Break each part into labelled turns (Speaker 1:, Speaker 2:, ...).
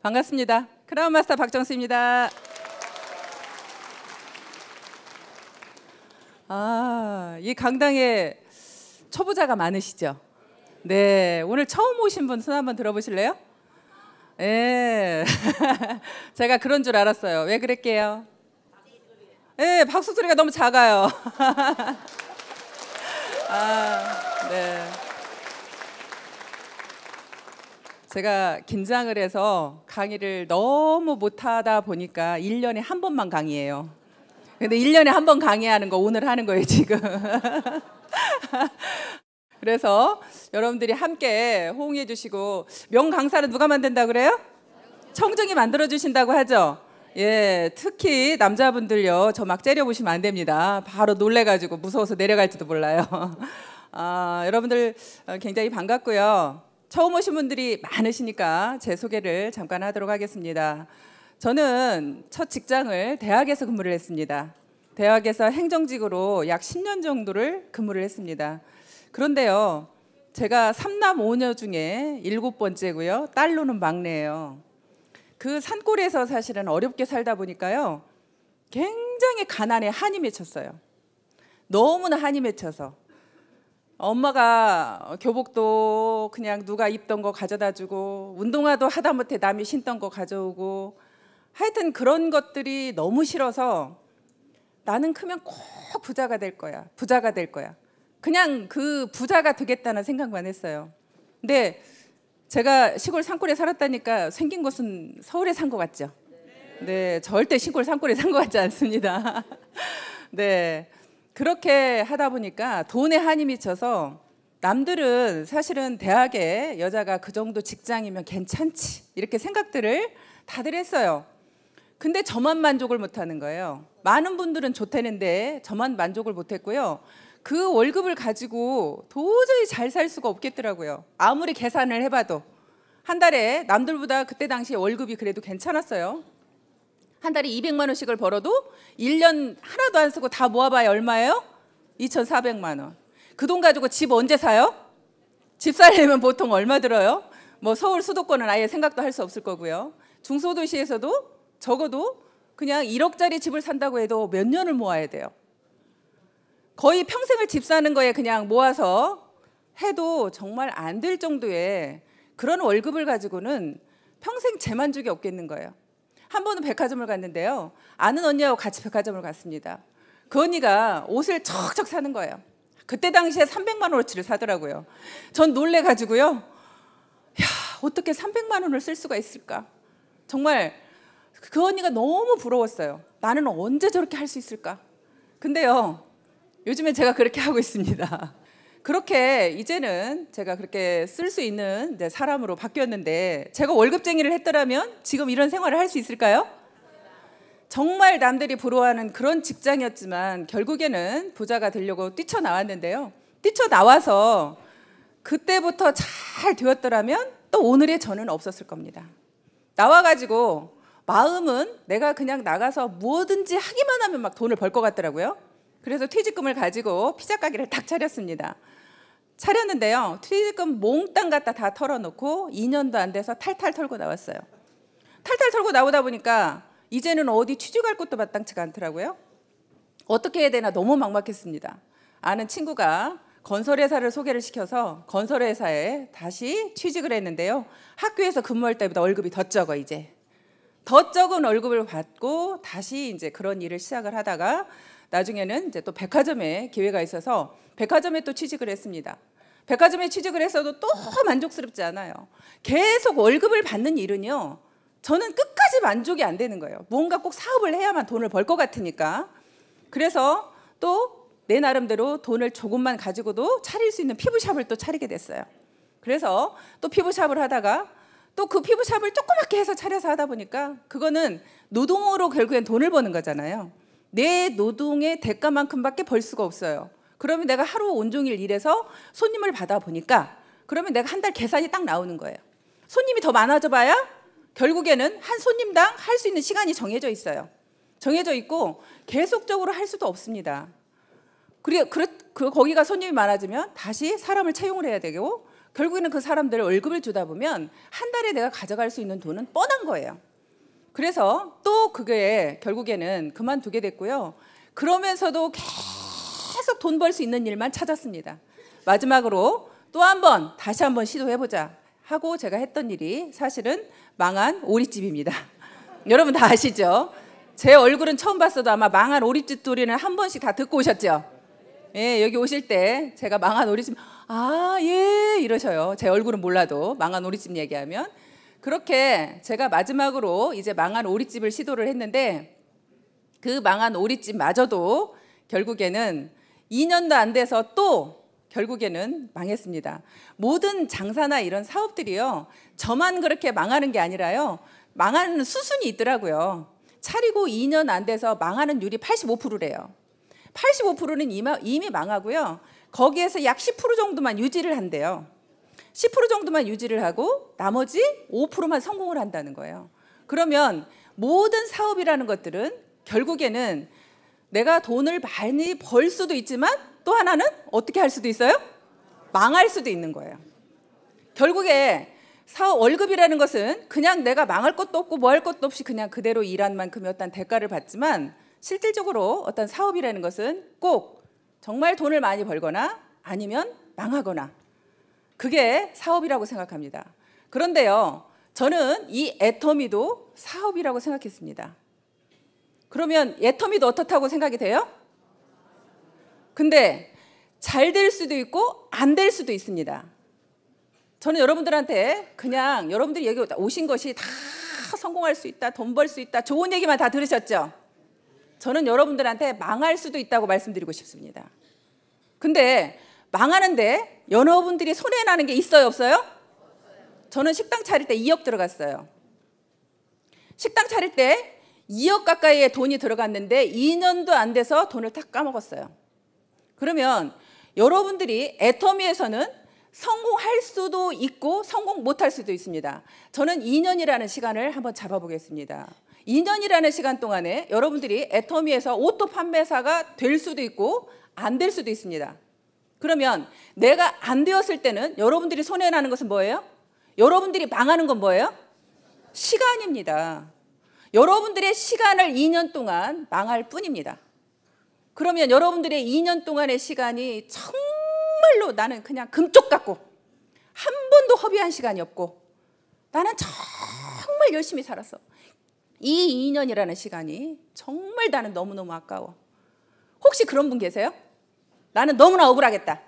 Speaker 1: 반갑습니다. 크라운 마스터 박정수입니다. 이 강당에 초보자가 많으시죠? 네, 오늘 처음 오신 분 손 한번 들어보실래요? 네, 제가 그런 줄 알았어요. 왜 그랬게요? 네, 박수 소리가 너무 작아요. 네. 제가 긴장을 해서 강의를 너무 못하다 보니까 1년에 한 번만 강의해요. 근데 1년에 한 번 강의하는 거 오늘 하는 거예요, 지금. 그래서 여러분들이 함께 호응해 주시고, 명강사를 누가 만든다 그래요? 청중이 만들어 주신다고 하죠. 예, 특히 남자분들요, 저 막 째려보시면 안 됩니다. 바로 놀래가지고 무서워서 내려갈지도 몰라요. 여러분들 굉장히 반갑고요. 처음 오신 분들이 많으시니까 제 소개를 잠깐 하도록 하겠습니다. 저는 첫 직장을 대학에서 근무를 했습니다. 대학에서 행정직으로 약 10년 정도를 근무를 했습니다. 그런데요, 제가 3남 5녀 중에 7번째고요. 딸로는 막내예요. 그 산골에서 사실은 어렵게 살다 보니까요, 굉장히 가난에 한이 맺혔어요. 너무나 한이 맺혀서 엄마가 교복도 그냥 누가 입던 거 가져다 주고, 운동화도 하다못해 남이 신던 거 가져오고, 하여튼 그런 것들이 너무 싫어서 나는 크면 꼭 부자가 될 거야. 부자가 될 거야. 그냥 그 부자가 되겠다는 생각만 했어요. 근데 제가 시골 산골에 살았다니까 생긴 곳은 서울에 산 것 같죠? 네, 절대 시골 산골에 산 것 같지 않습니다. 네, 그렇게 하다 보니까 돈에 한이 미쳐서 남들은 사실은 대학에 여자가 그 정도 직장이면 괜찮지 이렇게 생각들을 다들 했어요. 근데 저만 만족을 못하는 거예요. 많은 분들은 좋다는데 저만 만족을 못했고요. 그 월급을 가지고 도저히 잘 살 수가 없겠더라고요. 아무리 계산을 해봐도 한 달에 남들보다 그때 당시에 월급이 그래도 괜찮았어요. 한 달에 200만 원씩을 벌어도 1년 하나도 안 쓰고 다 모아봐야 얼마예요? 2,400만 원. 그 돈 가지고 집 언제 사요? 집 살려면 보통 얼마 들어요? 뭐 서울 수도권은 아예 생각도 할 수 없을 거고요. 중소도시에서도 적어도 그냥 1억짜리 집을 산다고 해도 몇 년을 모아야 돼요. 거의 평생을 집 사는 거에 그냥 모아서 해도 정말 안 될 정도의 그런 월급을 가지고는 평생 재만족이 없겠는 거예요. 한 번은 백화점을 갔는데요. 아는 언니하고 같이 백화점을 갔습니다. 그 언니가 옷을 척척 사는 거예요. 그때 당시에 300만 원어치를 사더라고요. 전 놀래가지고요. 야, 어떻게 300만 원을 쓸 수가 있을까? 정말 그 언니가 너무 부러웠어요. 나는 언제 저렇게 할 수 있을까? 근데요, 요즘에 제가 그렇게 하고 있습니다. 그렇게 이제는 제가 그렇게 쓸 수 있는 사람으로 바뀌었는데, 제가 월급쟁이를 했더라면 지금 이런 생활을 할 수 있을까요? 정말 남들이 부러워하는 그런 직장이었지만 결국에는 부자가 되려고 뛰쳐나왔는데요. 뛰쳐나와서 그때부터 잘 되었더라면 또 오늘의 저는 없었을 겁니다. 나와가지고 마음은 내가 그냥 나가서 뭐든지 하기만 하면 막 돈을 벌 것 같더라고요. 그래서 퇴직금을 가지고 피자 가게를 딱 차렸습니다. 차렸는데요, 퇴직금 몽땅 갖다 다 털어놓고 2년도 안 돼서 탈탈 털고 나왔어요. 탈탈 털고 나오다 보니까 이제는 어디 취직할 곳도 마땅치가 않더라고요. 어떻게 해야 되나 너무 막막했습니다. 아는 친구가 건설회사를 소개를 시켜서 건설회사에 다시 취직을 했는데요. 학교에서 근무할 때보다 월급이 더 적어. 이제 더 적은 월급을 받고 다시 이제 그런 일을 시작을 하다가 나중에는 이제 또 백화점에 기회가 있어서 백화점에 또 취직을 했습니다. 백화점에 취직을 했어도 또 만족스럽지 않아요. 계속 월급을 받는 일은요, 저는 끝까지 만족이 안 되는 거예요. 뭔가 꼭 사업을 해야만 돈을 벌 것 같으니까. 그래서 또 내 나름대로 돈을 조금만 가지고도 차릴 수 있는 피부샵을 또 차리게 됐어요. 그래서 또 피부샵을 하다가 또 그 피부샵을 조그맣게 해서 차려서 하다 보니까 그거는 노동으로 결국엔 돈을 버는 거잖아요. 내 노동의 대가만큼밖에 벌 수가 없어요. 그러면 내가 하루 온종일 일해서 손님을 받아보니까 그러면 내가 한 달 계산이 딱 나오는 거예요. 손님이 더 많아져 봐야 결국에는 한 손님당 할 수 있는 시간이 정해져 있어요. 정해져 있고 계속적으로 할 수도 없습니다. 거기가 손님이 많아지면 다시 사람을 채용을 해야 되고, 결국에는 그 사람들 월급을 주다 보면 한 달에 내가 가져갈 수 있는 돈은 뻔한 거예요. 그래서 또 그게 결국에는 그만두게 됐고요. 그러면서도 계속 돈 벌 수 있는 일만 찾았습니다. 마지막으로 또 한 번 다시 한번 시도해보자 하고 제가 했던 일이 사실은 망한 오리집입니다. 여러분 다 아시죠? 제 얼굴은 처음 봤어도 아마 망한 오리집 소리는 한 번씩 다 듣고 오셨죠? 예, 여기 오실 때 제가 망한 오리집 예 이러셔요. 제 얼굴은 몰라도 망한 오리집 얘기하면. 그렇게 제가 마지막으로 이제 망한 오리집을 시도를 했는데 그 망한 오리집마저도 결국에는 2년도 안 돼서 또 결국에는 망했습니다. 모든 장사나 이런 사업들이요, 저만 그렇게 망하는 게 아니라요, 망하는 수순이 있더라고요. 차리고 2년 안 돼서 망하는 율이 85%래요. 85%는 이미 망하고요. 거기에서 약 10% 정도만 유지를 한대요. 10% 정도만 유지를 하고 나머지 5%만 성공을 한다는 거예요. 그러면 모든 사업이라는 것들은 결국에는 내가 돈을 많이 벌 수도 있지만 또 하나는 어떻게 할 수도 있어요? 망할 수도 있는 거예요. 결국에 사업 월급이라는 것은 그냥 내가 망할 것도 없고 뭐 할 것도 없이 그냥 그대로 일한 만큼의 어떤 대가를 받지만 실질적으로 어떤 사업이라는 것은 꼭 정말 돈을 많이 벌거나 아니면 망하거나, 그게 사업이라고 생각합니다. 그런데요, 저는 이 애터미도 사업이라고 생각했습니다. 그러면 애터미도 어떻다고 생각이 돼요? 근데 잘 될 수도 있고 안 될 수도 있습니다. 저는 여러분들한테 그냥 여러분들이 여기 오신 것이 다 성공할 수 있다, 돈 벌 수 있다, 좋은 얘기만 다 들으셨죠? 저는 여러분들한테 망할 수도 있다고 말씀드리고 싶습니다. 근데 망하는데 여러분들이 손해나는 게 있어요, 없어요? 저는 식당 차릴 때 2억 들어갔어요. 식당 차릴 때 2억 가까이의 돈이 들어갔는데 2년도 안 돼서 돈을 다 까먹었어요. 그러면 여러분들이 애터미에서는 성공할 수도 있고 성공 못할 수도 있습니다. 저는 2년이라는 시간을 한번 잡아보겠습니다. 2년이라는 시간 동안에 여러분들이 애터미에서 오토 판매사가 될 수도 있고 안 될 수도 있습니다. 그러면 내가 안 되었을 때는 여러분들이 손해나는 것은 뭐예요? 여러분들이 망하는 건 뭐예요? 시간입니다. 여러분들의 시간을 2년 동안 망할 뿐입니다. 그러면 여러분들의 2년 동안의 시간이 정말로 나는 그냥 금쪽 같고 한 번도 허비한 시간이 없고 나는 정말 열심히 살았어. 이 2년이라는 시간이 정말 나는 너무너무 아까워. 혹시 그런 분 계세요? 나는 너무나 억울하겠다.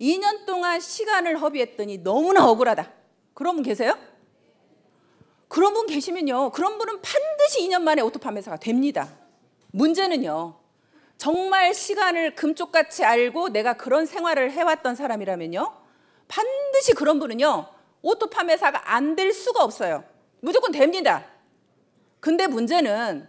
Speaker 1: 2년 동안 시간을 허비했더니 너무나 억울하다. 그런 분 계세요? 그런 분 계시면요, 그런 분은 반드시 2년 만에 오토 판매사가 됩니다. 문제는요, 정말 시간을 금쪽같이 알고 내가 그런 생활을 해왔던 사람이라면요, 반드시 그런 분은요 오토 판매사가 안 될 수가 없어요. 무조건 됩니다. 근데 문제는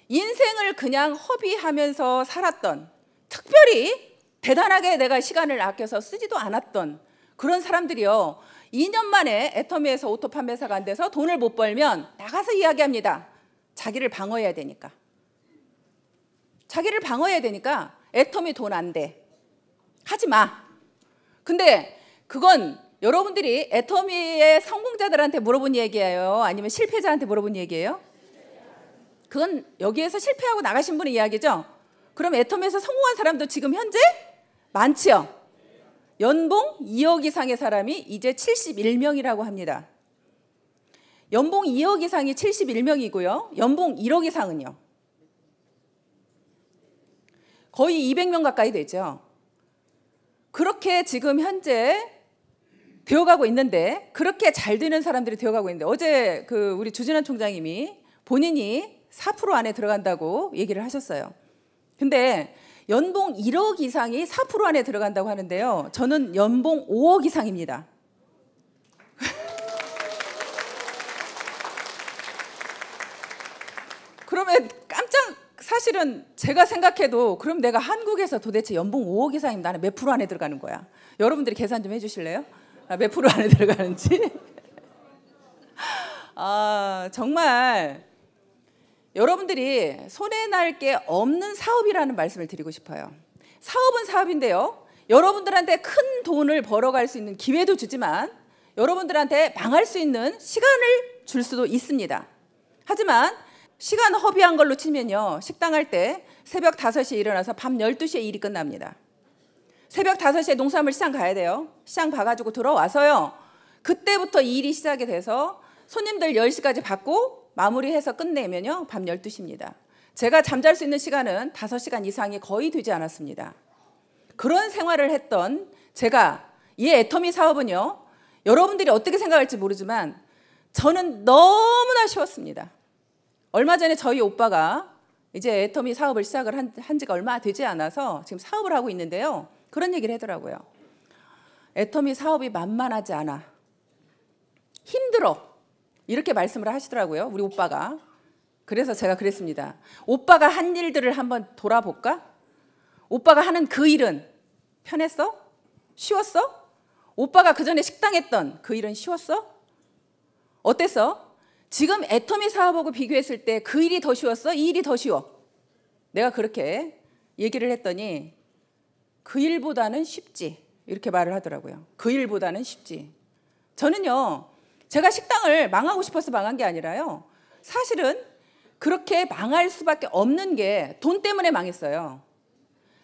Speaker 1: 인생을 그냥 허비하면서 살았던, 특별히 대단하게 내가 시간을 아껴서 쓰지도 않았던 그런 사람들이요, 2년 만에 애터미에서 오토 판매사가 안 돼서 돈을 못 벌면 나가서 이야기합니다. 자기를 방어해야 되니까. 자기를 방어해야 되니까 애터미 돈 안 돼. 하지 마. 근데 그건 여러분들이 애터미의 성공자들한테 물어본 얘기예요? 아니면 실패자한테 물어본 얘기예요? 그건 여기에서 실패하고 나가신 분의 이야기죠? 그럼 애터미에서 성공한 사람도 지금 현재 많지요? 연봉 2억 이상의 사람이 이제 71명이라고 합니다. 연봉 2억 이상이 71명이고요. 연봉 1억 이상은요? 거의 200명 가까이 되죠. 그렇게 지금 현재 되어가고 있는데, 그렇게 잘 되는 사람들이 되어가고 있는데, 어제 우리 주진환 총장님이 본인이 4% 안에 들어간다고 얘기를 하셨어요. 근데 연봉 1억 이상이 4% 안에 들어간다고 하는데요, 저는 연봉 5억 이상입니다. 그러면 사실은 제가 생각해도 그럼 내가 한국에서 도대체 연봉 5억 이상이면 나는 몇 프로 안에 들어가는 거야? 여러분들이 계산 좀 해주실래요? 몇 프로 안에 들어가는지? 정말 여러분들이 손해날 게 없는 사업이라는 말씀을 드리고 싶어요. 사업은 사업인데요, 여러분들한테 큰 돈을 벌어갈 수 있는 기회도 주지만 여러분들한테 망할 수 있는 시간을 줄 수도 있습니다. 하지만 시간 허비한 걸로 치면요, 식당 할 때 새벽 5시에 일어나서 밤 12시에 일이 끝납니다. 새벽 5시에 농산물 시장 가야 돼요. 시장 봐가지고 들어와서요, 그때부터 일이 시작이 돼서 손님들 10시까지 받고 마무리해서 끝내면요 밤 12시입니다. 제가 잠잘 수 있는 시간은 5시간 이상이 거의 되지 않았습니다. 그런 생활을 했던 제가, 이 애터미 사업은요, 여러분들이 어떻게 생각할지 모르지만 저는 너무나 쉬웠습니다. 얼마 전에 저희 오빠가 이제 애터미 사업을 시작을 한 지가 얼마 되지 않아서 지금 사업을 하고 있는데요, 그런 얘기를 하더라고요. 애터미 사업이 만만하지 않아, 힘들어, 이렇게 말씀을 하시더라고요, 우리 오빠가. 그래서 제가 그랬습니다. 오빠가 한 일들을 한번 돌아볼까? 오빠가 하는 그 일은 편했어? 쉬웠어? 오빠가 그전에 식당 했던 그 일은 쉬웠어? 어땠어? 지금 애터미 사업하고 비교했을 때 그 일이 더 쉬웠어? 이 일이 더 쉬워? 내가 그렇게 얘기를 했더니 그 일보다는 쉽지, 이렇게 말을 하더라고요. 그 일보다는 쉽지. 저는요, 제가 식당을 망하고 싶어서 망한 게 아니라요, 사실은 그렇게 망할 수밖에 없는 게 돈 때문에 망했어요.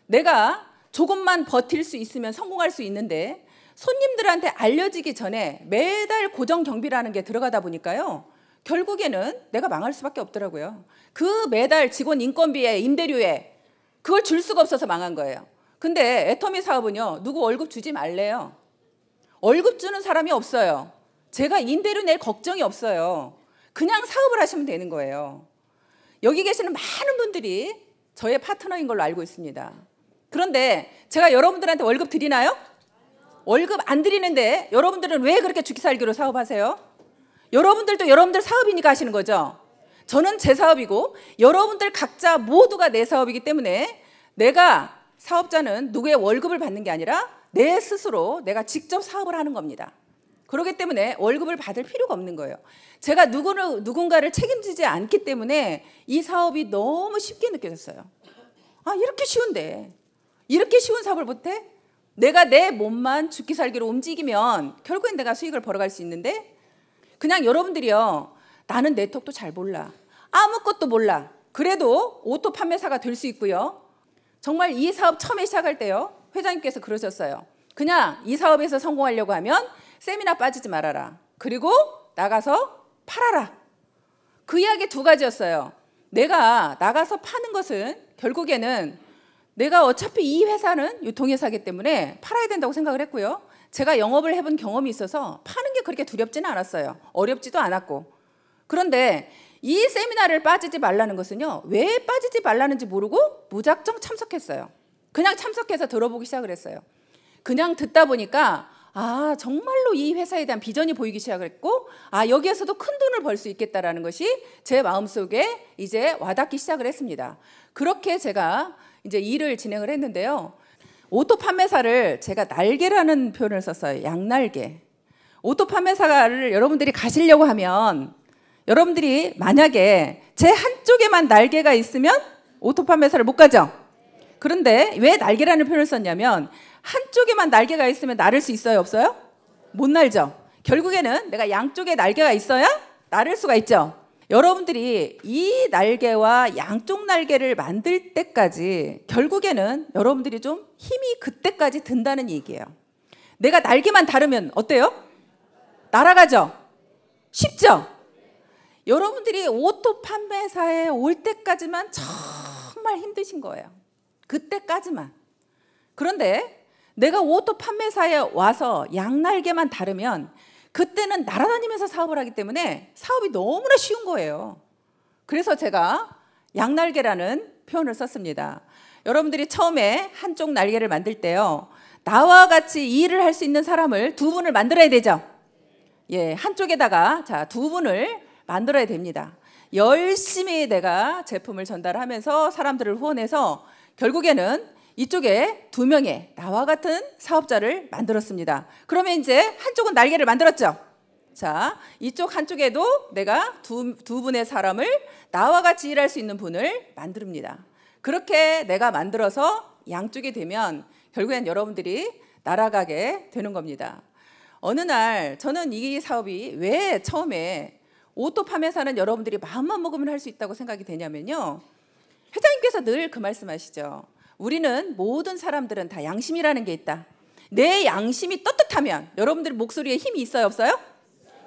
Speaker 1: 내가 조금만 버틸 수 있으면 성공할 수 있는데 손님들한테 알려지기 전에 매달 고정 경비라는 게 들어가다 보니까요, 결국에는 내가 망할 수밖에 없더라고요. 그 매달 직원 인건비에 임대료에 그걸 줄 수가 없어서 망한 거예요. 근데 애터미 사업은요, 누구 월급 주지 말래요. 월급 주는 사람이 없어요. 제가 임대료 낼 걱정이 없어요. 그냥 사업을 하시면 되는 거예요. 여기 계시는 많은 분들이 저의 파트너인 걸로 알고 있습니다. 그런데 제가 여러분들한테 월급 드리나요? 월급 안 드리는데 여러분들은 왜 그렇게 죽기살기로 사업하세요? 여러분들도 여러분들 사업이니까 하시는 거죠. 저는 제 사업이고 여러분들 각자 모두가 내 사업이기 때문에 내가, 사업자는 누구의 월급을 받는 게 아니라 내 스스로 내가 직접 사업을 하는 겁니다. 그렇기 때문에 월급을 받을 필요가 없는 거예요. 제가 누군가를 책임지지 않기 때문에 이 사업이 너무 쉽게 느껴졌어요. 아, 이렇게 쉬운데, 이렇게 쉬운 사업을 못해? 내가 내 몸만 죽기 살기로 움직이면 결국엔 내가 수익을 벌어갈 수 있는데, 그냥 여러분들이요, 나는 네트워크도 잘 몰라, 아무것도 몰라, 그래도 오토 판매사가 될 수 있고요. 정말 이 사업 처음에 시작할 때요, 회장님께서 그러셨어요. 그냥 이 사업에서 성공하려고 하면 세미나 빠지지 말아라, 그리고 나가서 팔아라. 그 이야기 두 가지였어요. 내가 나가서 파는 것은 결국에는 내가 어차피 이 회사는 유통회사이기 때문에 팔아야 된다고 생각을 했고요. 제가 영업을 해본 경험이 있어서 파는 게 그렇게 두렵지는 않았어요. 어렵지도 않았고. 그런데 이 세미나를 빠지지 말라는 것은요, 왜 빠지지 말라는지 모르고 무작정 참석했어요. 그냥 참석해서 들어보기 시작을 했어요. 그냥 듣다 보니까 아, 정말로 이 회사에 대한 비전이 보이기 시작을 했고, 아, 여기에서도 큰 돈을 벌 수 있겠다라는 것이 제 마음속에 이제 와닿기 시작을 했습니다. 그렇게 제가 이제 일을 진행을 했는데요. 오토 판매사를 제가 날개라는 표현을 썼어요. 양날개. 오토 판매사를 여러분들이 가시려고 하면, 여러분들이 만약에 제 한쪽에만 날개가 있으면 오토 판매사를 못 가죠. 그런데 왜 날개라는 표현을 썼냐면, 한쪽에만 날개가 있으면 날을 수 있어요, 없어요? 못 날죠. 결국에는 내가 양쪽에 날개가 있어야 날을 수가 있죠. 여러분들이 이 날개와 양쪽 날개를 만들 때까지 결국에는 여러분들이 좀 힘이 그때까지 든다는 얘기예요. 내가 날개만 다르면 어때요? 날아가죠? 쉽죠? 여러분들이 오토 판매사에 올 때까지만 정말 힘드신 거예요. 그때까지만. 그런데 내가 오토 판매사에 와서 양날개만 다르면 그때는 날아다니면서 사업을 하기 때문에 사업이 너무나 쉬운 거예요. 그래서 제가 양날개라는 표현을 썼습니다. 여러분들이 처음에 한쪽 날개를 만들 때요, 나와 같이 이 일을 할 수 있는 사람을 두 분을 만들어야 되죠. 예, 한쪽에다가 자, 두 분을 만들어야 됩니다. 열심히 내가 제품을 전달하면서 사람들을 후원해서 결국에는 이쪽에 2명의 나와 같은 사업자를 만들었습니다. 그러면 이제 한쪽은 날개를 만들었죠. 자, 이쪽 한쪽에도 내가 두 분의 사람을 나와 같이 일할 수 있는 분을 만듭니다. 그렇게 내가 만들어서 양쪽이 되면 결국엔 여러분들이 날아가게 되는 겁니다. 어느 날 저는 이 사업이 왜 처음에 오토 판매사는 여러분들이 마음만 먹으면 할 수 있다고 생각이 되냐면요. 회장님께서 늘 그 말씀하시죠. 우리는 모든 사람들은 다 양심이라는 게 있다. 내 양심이 떳떳하면 여러분들 목소리에 힘이 있어요, 없어요?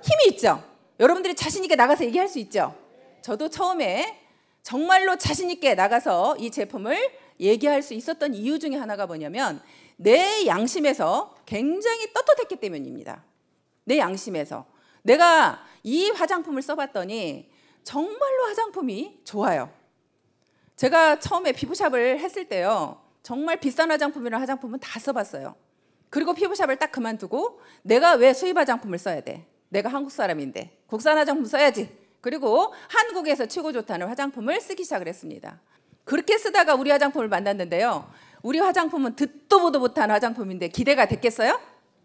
Speaker 1: 힘이 있죠. 여러분들이 자신 있게 나가서 얘기할 수 있죠. 저도 처음에 정말로 자신 있게 나가서 이 제품을 얘기할 수 있었던 이유 중에 하나가 뭐냐면 내 양심에서 굉장히 떳떳했기 때문입니다. 내 양심에서 내가 이 화장품을 써봤더니 정말로 화장품이 좋아요. 제가 처음에 피부샵을 했을 때요, 정말 비싼 화장품이나 화장품은 다 써봤어요. 그리고 피부샵을 딱 그만두고 내가 왜 수입 화장품을 써야 돼? 내가 한국 사람인데 국산 화장품 써야지. 그리고 한국에서 최고 좋다는 화장품을 쓰기 시작을 했습니다. 그렇게 쓰다가 우리 화장품을 만났는데요, 우리 화장품은 듣도 보도 못한 화장품인데 기대가 됐겠어요?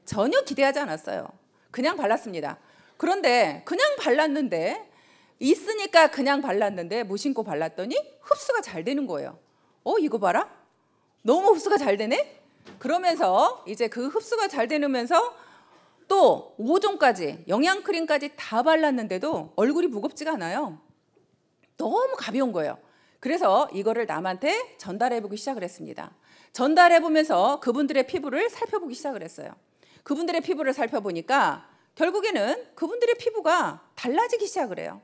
Speaker 1: 전혀 기대하지 않았어요. 그냥 발랐습니다. 그런데 그냥 발랐는데 있으니까 그냥 발랐는데 무심코 발랐더니 흡수가 잘 되는 거예요. 이거 봐라, 너무 흡수가 잘 되네. 그러면서 이제 그 흡수가 잘 되면서 또 5종까지 영양크림까지 다 발랐는데도 얼굴이 무겁지가 않아요. 너무 가벼운 거예요. 그래서 이거를 남한테 전달해보기 시작을 했습니다. 전달해보면서 그분들의 피부를 살펴보기 시작을 했어요. 그분들의 피부를 살펴보니까 결국에는 그분들의 피부가 달라지기 시작을 해요.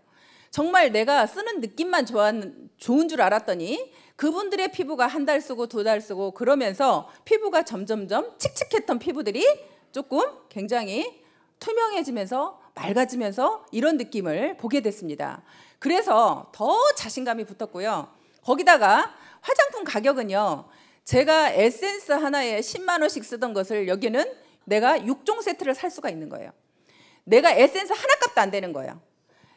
Speaker 1: 정말 내가 쓰는 느낌만 좋은 줄 알았더니 그분들의 피부가 한 달 쓰고 2달 쓰고 그러면서 피부가 점점점 칙칙했던 피부들이 조금 굉장히 투명해지면서 맑아지면서 이런 느낌을 보게 됐습니다. 그래서 더 자신감이 붙었고요. 거기다가 화장품 가격은요, 제가 에센스 하나에 10만 원씩 쓰던 것을 여기는 내가 6종 세트를 살 수가 있는 거예요. 내가 에센스 하나 값도 안 되는 거예요.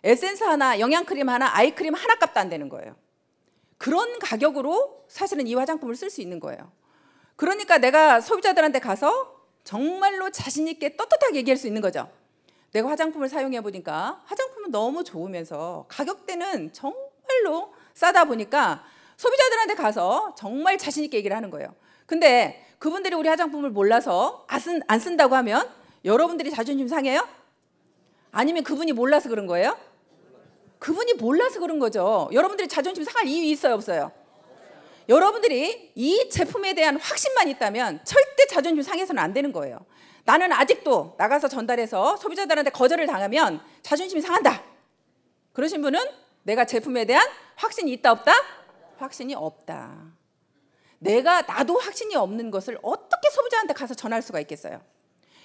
Speaker 1: 에센스 하나, 영양크림 하나, 아이크림 하나 값도 안 되는 거예요. 그런 가격으로 사실은 이 화장품을 쓸 수 있는 거예요. 그러니까 내가 소비자들한테 가서 정말로 자신 있게 떳떳하게 얘기할 수 있는 거죠. 내가 화장품을 사용해 보니까 화장품은 너무 좋으면서 가격대는 정말로 싸다 보니까 소비자들한테 가서 정말 자신 있게 얘기를 하는 거예요. 근데 그분들이 우리 화장품을 몰라서 안 쓴다고 하면 여러분들이 자존심 상해요? 아니면 그분이 몰라서 그런 거예요? 그분이 몰라서 그런 거죠. 여러분들이 자존심 상할 이유 있어요, 없어요? 여러분들이 이 제품에 대한 확신만 있다면 절대 자존심 상해서는 안 되는 거예요. 나는 아직도 나가서 전달해서 소비자들한테 거절을 당하면 자존심이 상한다. 그러신 분은 내가 제품에 대한 확신이 있다, 없다? 확신이 없다. 나도 확신이 없는 것을 어떻게 소비자한테 가서 전할 수가 있겠어요?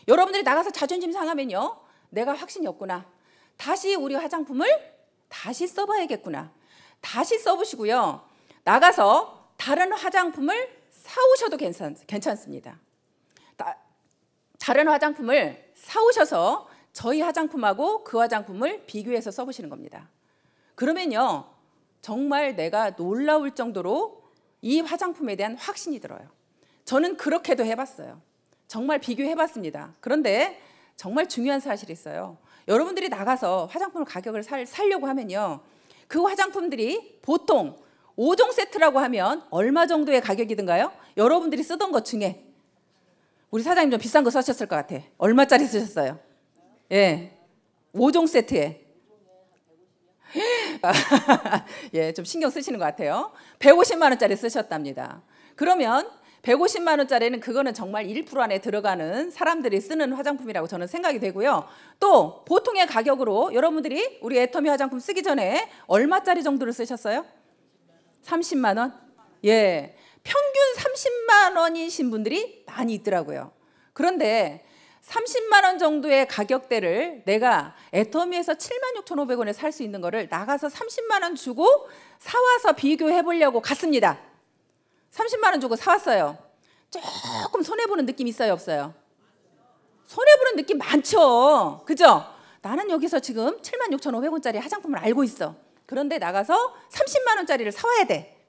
Speaker 1: 여러분들이 나가서 자존심 상하면요, 내가 확신이 없구나. 다시 우리 화장품을 다시 써봐야겠구나. 다시 써보시고요. 나가서 다른 화장품을 사오셔도 괜찮습니다. 다른 화장품을 사오셔서 저희 화장품하고 그 화장품을 비교해서 써보시는 겁니다. 그러면요, 정말 내가 놀라울 정도로 이 화장품에 대한 확신이 들어요. 저는 그렇게도 해봤어요. 정말 비교해봤습니다. 그런데 정말 중요한 사실이 있어요. 여러분들이 나가서 화장품을 가격을 사려고 하면요, 그 화장품들이 보통 5종 세트라고 하면 얼마 정도의 가격이 든가요? 여러분들이 쓰던 것 중에 우리 사장님 좀 비싼 거 쓰셨을 것 같아. 얼마짜리 쓰셨어요? 예, 5종 세트에 예, 좀 신경 쓰시는 것 같아요. 150만 원짜리 쓰셨답니다. 그러면 150만 원짜리는 그거는 정말 1% 안에 들어가는 사람들이 쓰는 화장품이라고 저는 생각이 되고요. 또 보통의 가격으로 여러분들이 우리 애터미 화장품 쓰기 전에 얼마짜리 정도를 쓰셨어요? 30만 원? 예, 평균 30만 원이신 분들이 많이 있더라고요. 그런데 30만 원 정도의 가격대를 내가 애터미에서 76,500원에 살 수 있는 거를 나가서 30만 원 주고 사와서 비교해 보려고 갔습니다. 30만 원 주고 사왔어요. 조금 손해보는 느낌 있어요, 없어요? 손해보는 느낌 많죠? 그죠? 나는 여기서 지금 76,500원짜리 화장품을 알고 있어. 그런데 나가서 30만 원짜리를 사와야 돼.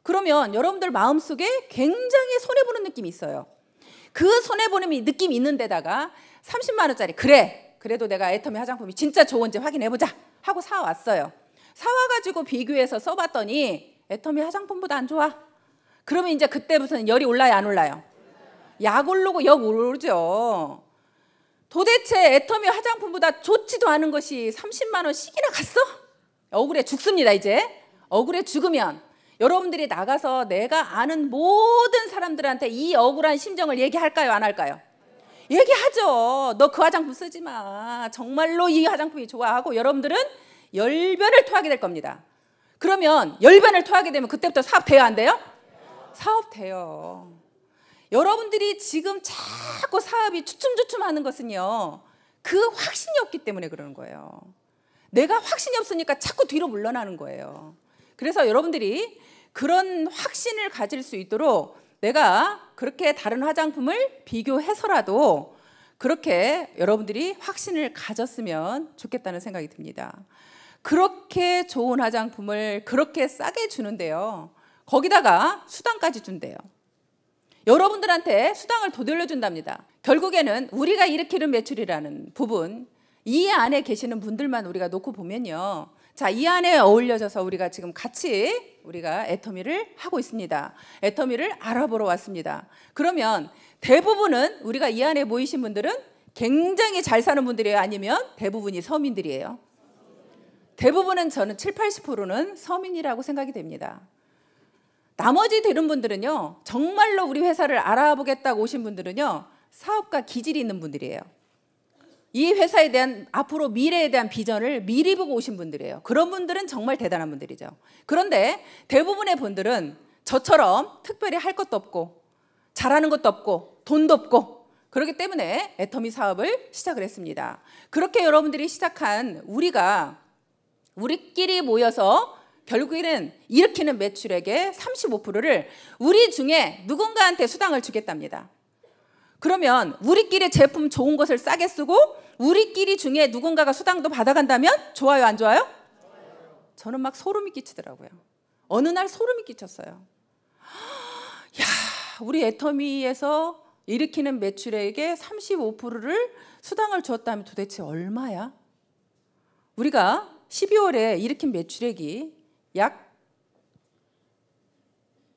Speaker 1: 그러면 여러분들 마음속에 굉장히 손해보는 느낌이 있어요. 그 손해보는 느낌이 있는 데다가 30만 원짜리, 그래, 그래도 내가 애터미 화장품이 진짜 좋은지 확인해보자 하고 사왔어요. 사와가지고 비교해서 써봤더니 애터미 화장품보다 안 좋아. 그러면 이제 그때부터는 열이 올라요, 안 올라요? 약 오르고 역 오르죠. 도대체 애터미 화장품보다 좋지도 않은 것이 30만 원씩이나 갔어? 억울해 죽습니다. 이제 억울해 죽으면 여러분들이 나가서 내가 아는 모든 사람들한테 이 억울한 심정을 얘기할까요? 안 할까요? 얘기하죠. 너 그 화장품 쓰지 마. 정말로 이 화장품이 좋아하고 여러분들은 열변을 토하게 될 겁니다. 그러면 열변을 토하게 되면 그때부터 사업 돼요? 안 돼요? 사업 돼요. 여러분들이 지금 자꾸 사업이 주춤주춤하는 것은요, 그 확신이 없기 때문에 그러는 거예요. 내가 확신이 없으니까 자꾸 뒤로 물러나는 거예요. 그래서 여러분들이 그런 확신을 가질 수 있도록 내가 그렇게 다른 화장품을 비교해서라도 그렇게 여러분들이 확신을 가졌으면 좋겠다는 생각이 듭니다. 그렇게 좋은 화장품을 그렇게 싸게 주는데요, 거기다가 수당까지 준대요. 여러분들한테 수당을 더 돌려준답니다. 결국에는 우리가 일으키는 매출이라는 부분, 이 안에 계시는 분들만 우리가 놓고 보면요, 자, 이 안에 어울려져서 우리가 지금 같이 우리가 애터미를 하고 있습니다. 애터미를 알아보러 왔습니다. 그러면 대부분은 우리가 이 안에 모이신 분들은 굉장히 잘 사는 분들이에요? 아니면 대부분이 서민들이에요? 대부분은 저는 70~80%는 서민이라고 생각이 됩니다. 나머지 되는 분들은요, 정말로 우리 회사를 알아보겠다고 오신 분들은요, 사업가 기질이 있는 분들이에요. 이 회사에 대한 앞으로 미래에 대한 비전을 미리 보고 오신 분들이에요. 그런 분들은 정말 대단한 분들이죠. 그런데 대부분의 분들은 저처럼 특별히 할 것도 없고 잘하는 것도 없고 돈도 없고 그렇기 때문에 애터미 사업을 시작을 했습니다. 그렇게 여러분들이 시작한 우리끼리 모여서 결국에는 일으키는 매출액의 35%를 우리 중에 누군가한테 수당을 주겠답니다. 그러면 우리끼리 제품 좋은 것을 싸게 쓰고 우리끼리 중에 누군가가 수당도 받아간다면 좋아요, 안 좋아요? 저는 막 소름이 끼치더라고요. 어느 날 소름이 끼쳤어요. 야, 우리 애터미에서 일으키는 매출액의 35%를 수당을 주었다면 도대체 얼마야? 우리가 12월에 일으킨 매출액이 약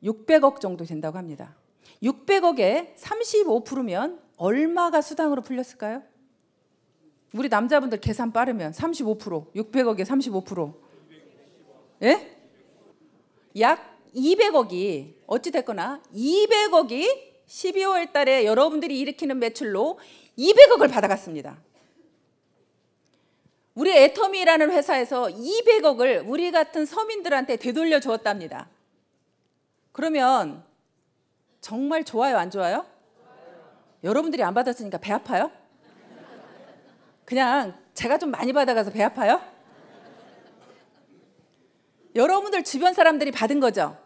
Speaker 1: 600억 정도 된다고 합니다. 600억에 35%면 얼마가 수당으로 풀렸을까요? 우리 남자분들 계산 빠르면 35%, 600억에 35%. 예? 약 200억이 어찌 됐거나 200억이 12월 달에 여러분들이 일으키는 매출로 200억을 받아갔습니다. 우리 애터미라는 회사에서 200억을 우리 같은 서민들한테 되돌려 주었답니다. 그러면 정말 좋아요, 안 좋아요? 여러분들이 안 받았으니까 배 아파요? 그냥 제가 좀 많이 받아가서 배 아파요? 여러분들 주변 사람들이 받은 거죠?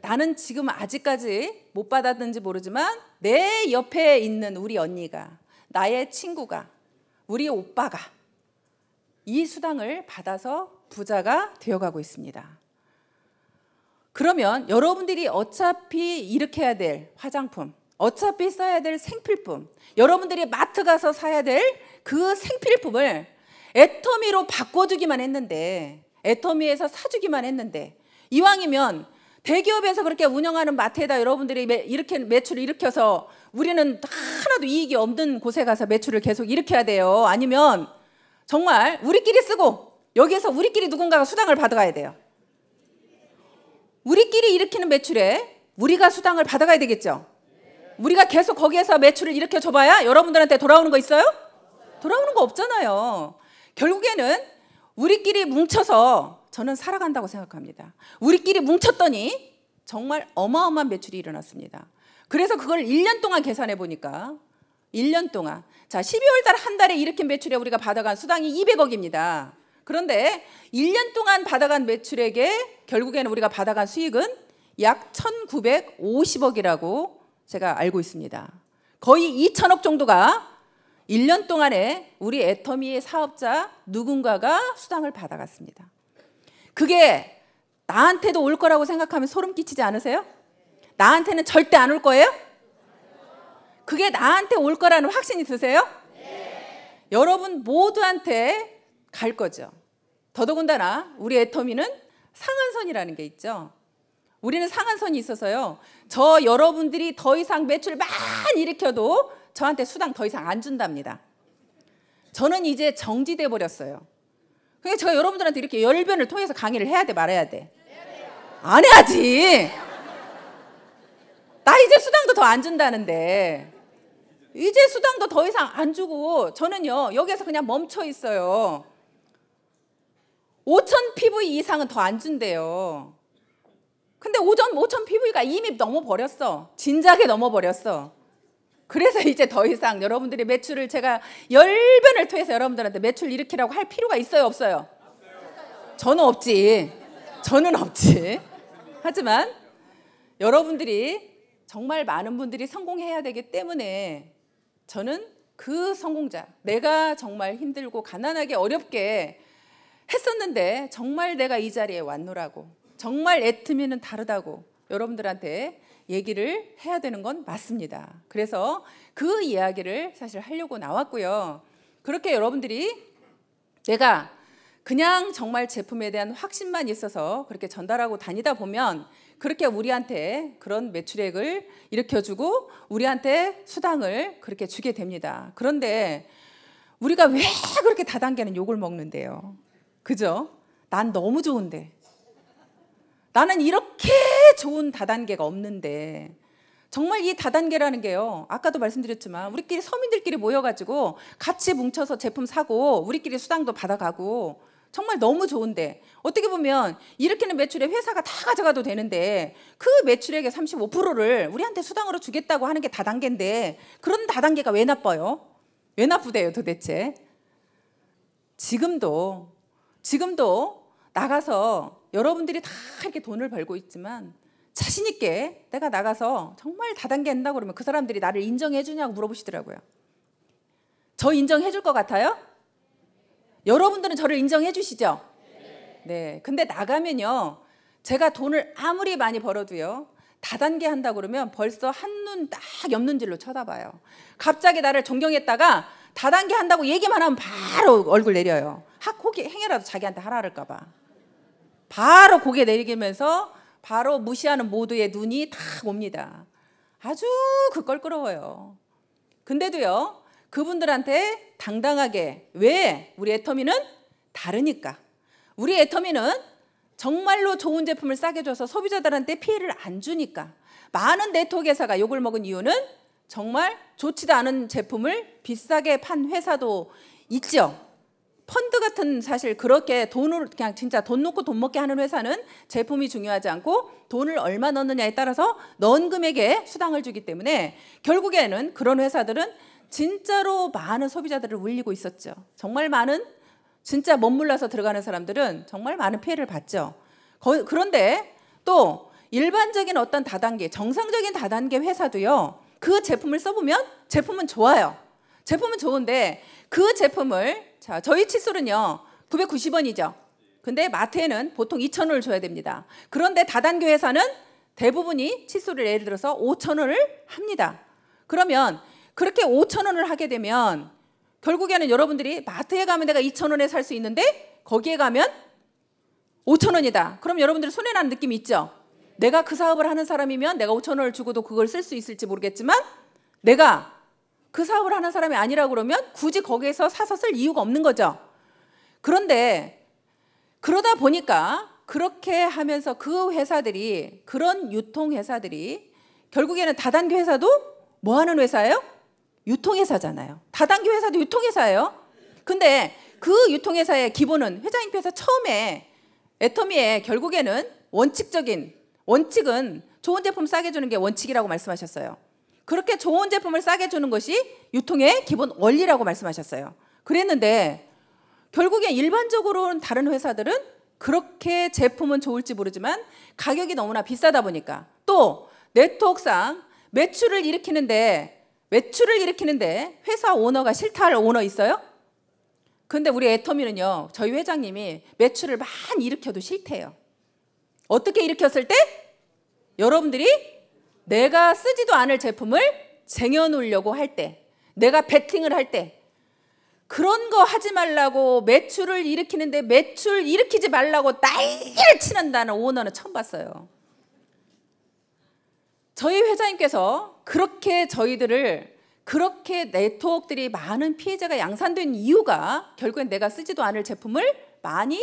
Speaker 1: 나는 지금 아직까지 못 받았는지 모르지만 내 옆에 있는 우리 언니가, 나의 친구가, 우리 오빠가 이 수당을 받아서 부자가 되어가고 있습니다. 그러면 여러분들이 어차피 일으켜야 될 화장품, 어차피 써야 될 생필품, 여러분들이 마트 가서 사야 될 그 생필품을 애터미로 바꿔주기만 했는데, 애터미에서 사주기만 했는데, 이왕이면 대기업에서 그렇게 운영하는 마트에다 여러분들이 이렇게 매출을 일으켜서 우리는 하나도 이익이 없는 곳에 가서 매출을 계속 일으켜야 돼요? 아니면 정말 우리끼리 쓰고 여기에서 우리끼리 누군가가 수당을 받아가야 돼요? 우리끼리 일으키는 매출에 우리가 수당을 받아가야 되겠죠? 우리가 계속 거기에서 매출을 일으켜 줘봐야 여러분들한테 돌아오는 거 있어요? 돌아오는 거 없잖아요. 결국에는 우리끼리 뭉쳐서 저는 살아간다고 생각합니다. 우리끼리 뭉쳤더니 정말 어마어마한 매출이 일어났습니다. 그래서 그걸 1년 동안 계산해 보니까 1년 동안, 자, 12월 달 한 달에 일으킨 매출에 우리가 받아간 수당이 200억입니다. 그런데 1년 동안 받아간 매출액에 결국에는 우리가 받아간 수익은 약 1950억이라고 제가 알고 있습니다. 거의 2천억 정도가 1년 동안에 우리 애터미의 사업자 누군가가 수당을 받아갔습니다. 그게 나한테도 올 거라고 생각하면 소름 끼치지 않으세요? 나한테는 절대 안 올 거예요? 그게 나한테 올 거라는 확신이 드세요? 네. 여러분 모두한테 갈 거죠. 더더군다나 우리 애터미는 상한선이라는 게 있죠. 우리는 상한선이 있어서요. 저 여러분들이 더 이상 매출 많이 일으켜도 저한테 수당 더 이상 안 준답니다. 저는 이제 정지돼 버렸어요. 그러니까 제가 여러분들한테 이렇게 열변을 통해서 강의를 해야 돼, 말아야 돼? 안 해야지. 나 이제 수당도 더 안 준다는데. 이제 수당도 더 이상 안 주고 저는요 여기에서 그냥 멈춰 있어요. 5,000 PV 이상은 더 안 준대요. 근데 5,000 PV가 이미 넘어버렸어. 진작에 넘어버렸어. 그래서 이제 더 이상 여러분들이 매출을 제가 열변을 통해서 여러분들한테 매출 일으키라고 할 필요가 있어요, 없어요? 저는 없지. 저는 없지. 하지만 여러분들이 정말 많은 분들이 성공해야 되기 때문에 저는 그 성공자, 내가 정말 힘들고 가난하게 어렵게 했었는데 정말 내가 이 자리에 왔노라고, 정말 애터미는 다르다고 여러분들한테 얘기를 해야 되는 건 맞습니다. 그래서 그 이야기를 사실 하려고 나왔고요. 그렇게 여러분들이 내가 그냥 정말 제품에 대한 확신만 있어서 그렇게 전달하고 다니다 보면 그렇게 우리한테 그런 매출액을 일으켜주고 우리한테 수당을 그렇게 주게 됩니다. 그런데 우리가 왜 그렇게 다단계는 욕을 먹는데요? 그죠? 난 너무 좋은데, 나는 이렇게 좋은 다단계가 없는데, 정말 이 다단계라는 게요, 아까도 말씀드렸지만 우리끼리 서민들끼리 모여가지고 같이 뭉쳐서 제품 사고 우리끼리 수당도 받아가고 정말 너무 좋은데, 어떻게 보면 일으키는 매출에 회사가 다 가져가도 되는데 그 매출액의 35%를 우리한테 수당으로 주겠다고 하는 게 다단계인데, 그런 다단계가 왜 나빠요? 왜 나쁘대요 도대체? 지금도 나가서 여러분들이 다 이렇게 돈을 벌고 있지만 자신 있게 내가 나가서 정말 다단계 한다고 그러면 그 사람들이 나를 인정해 주냐고 물어보시더라고요. 저 인정해 줄 것 같아요? 여러분들은 저를 인정해 주시죠? 네. 근데 나가면요, 제가 돈을 아무리 많이 벌어도요, 다단계 한다고 그러면 벌써 한눈 딱 옆눈질로 쳐다봐요. 갑자기 나를 존경했다가 다단계 한다고 얘기만 하면 바로 얼굴 내려요. 고개 행여라도 자기한테 하라 그럴까 봐. 바로 고개 내리면서 바로 무시하는 모두의 눈이 다 옵니다. 아주 껄끄러워요. 근데도요, 그분들한테 당당하게, 왜? 우리 애터미는 다르니까. 우리 애터미는 정말로 좋은 제품을 싸게 줘서 소비자들한테 피해를 안 주니까. 많은 네트워크 회사가 욕을 먹은 이유는 정말 좋지도 않은 제품을 비싸게 판 회사도 있죠. 펀드 같은, 사실 그렇게 돈을 그냥 진짜 돈 놓고 돈 먹게 하는 회사는 제품이 중요하지 않고 돈을 얼마 넣느냐에 따라서 넣은 금액에 수당을 주기 때문에 결국에는 그런 회사들은 진짜로 많은 소비자들을 울리고 있었죠. 정말 많은, 진짜 멋물러서 들어가는 사람들은 정말 많은 피해를 봤죠. 그런데 또 일반적인 어떤 다단계, 정상적인 다단계 회사도요, 그 제품을 써보면 제품은 좋아요. 제품은 좋은데 그 제품을, 자, 저희 칫솔은요 990원이죠. 근데 마트에는 보통 2,000원을 줘야 됩니다. 그런데 다단계 회사는 대부분이 칫솔을 예를 들어서 5,000원을 합니다. 그러면 그렇게 5,000원을 하게 되면 결국에는 여러분들이 마트에 가면 내가 2,000원에 살 수 있는데 거기에 가면 5,000원이다. 그럼 여러분들이 손해나는 느낌이 있죠? 내가 그 사업을 하는 사람이면 내가 5,000원을 주고도 그걸 쓸 수 있을지 모르겠지만, 내가 그 사업을 하는 사람이 아니라고 그러면 굳이 거기에서 사서 쓸 이유가 없는 거죠. 그런데 그러다 보니까 그렇게 하면서 그 회사들이, 그런 유통회사들이 결국에는 다단계 회사도 뭐 하는 회사예요? 유통회사잖아요. 다단계 회사도 유통회사예요. 근데 그 유통회사의 기본은, 회장님께서 처음에 애터미의 결국에는 원칙은 좋은 제품 싸게 주는 게 원칙이라고 말씀하셨어요. 그렇게 좋은 제품을 싸게 주는 것이 유통의 기본 원리라고 말씀하셨어요. 그랬는데 결국에 일반적으로는 다른 회사들은 그렇게 제품은 좋을지 모르지만 가격이 너무나 비싸다 보니까, 또 네트워크상 매출을 일으키는데 회사 오너가 싫다 할 오너 있어요? 근데 우리 애터미는요, 저희 회장님이 매출을 많이 일으켜도 싫대요. 어떻게 일으켰을 때? 여러분들이 내가 쓰지도 않을 제품을 쟁여놓으려고 할 때, 내가 베팅을 할 때, 그런 거 하지 말라고, 매출을 일으키는데 매출 일으키지 말라고 난리를 치는다는 오너는 처음 봤어요. 저희 회장님께서 그렇게 저희들을 그렇게 네트워크들이 많은 피해자가 양산된 이유가 결국엔 내가 쓰지도 않을 제품을 많이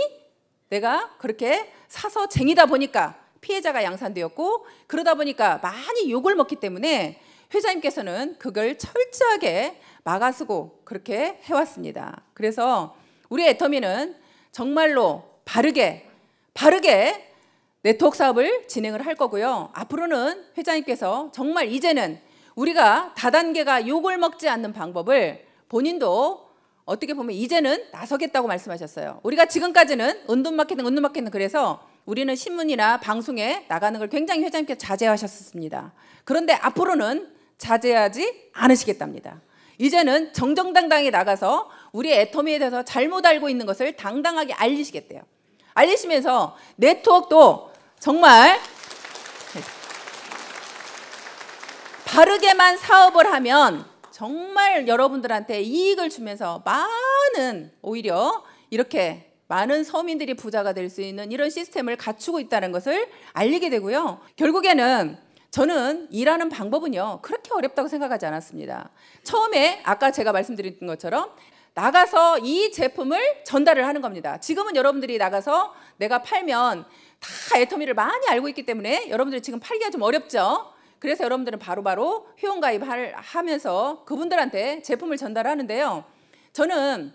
Speaker 1: 내가 그렇게 사서 쟁이다 보니까 피해자가 양산되었고, 그러다 보니까 많이 욕을 먹기 때문에 회장님께서는 그걸 철저하게 막아쓰고 그렇게 해왔습니다. 그래서 우리 애터미는 정말로 바르게 네트워크 사업을 진행을 할 거고요. 앞으로는 회장님께서 정말 이제는 우리가 다단계가 욕을 먹지 않는 방법을 본인도 어떻게 보면 이제는 나서겠다고 말씀하셨어요. 우리가 지금까지는 은둔 마케팅 그래서 우리는 신문이나 방송에 나가는 걸 굉장히 회장님께서 자제하셨습니다. 그런데 앞으로는 자제하지 않으시겠답니다. 이제는 정정당당히 나가서 우리 애터미에 대해서 잘못 알고 있는 것을 당당하게 알리시겠대요. 알리시면서 네트워크도 정말 바르게만 사업을 하면 정말 여러분들한테 이익을 주면서 많은 오히려 이렇게 많은 서민들이 부자가 될 수 있는 이런 시스템을 갖추고 있다는 것을 알리게 되고요. 결국에는 저는 일하는 방법은요 그렇게 어렵다고 생각하지 않았습니다. 처음에 아까 제가 말씀드린 것처럼 나가서 이 제품을 전달을 하는 겁니다. 지금은 여러분들이 나가서 내가 팔면 다 애터미를 많이 알고 있기 때문에 여러분들이 지금 팔기가 좀 어렵죠. 그래서 여러분들은 바로바로 회원가입하면서 그분들한테 제품을 전달하는데요. 저는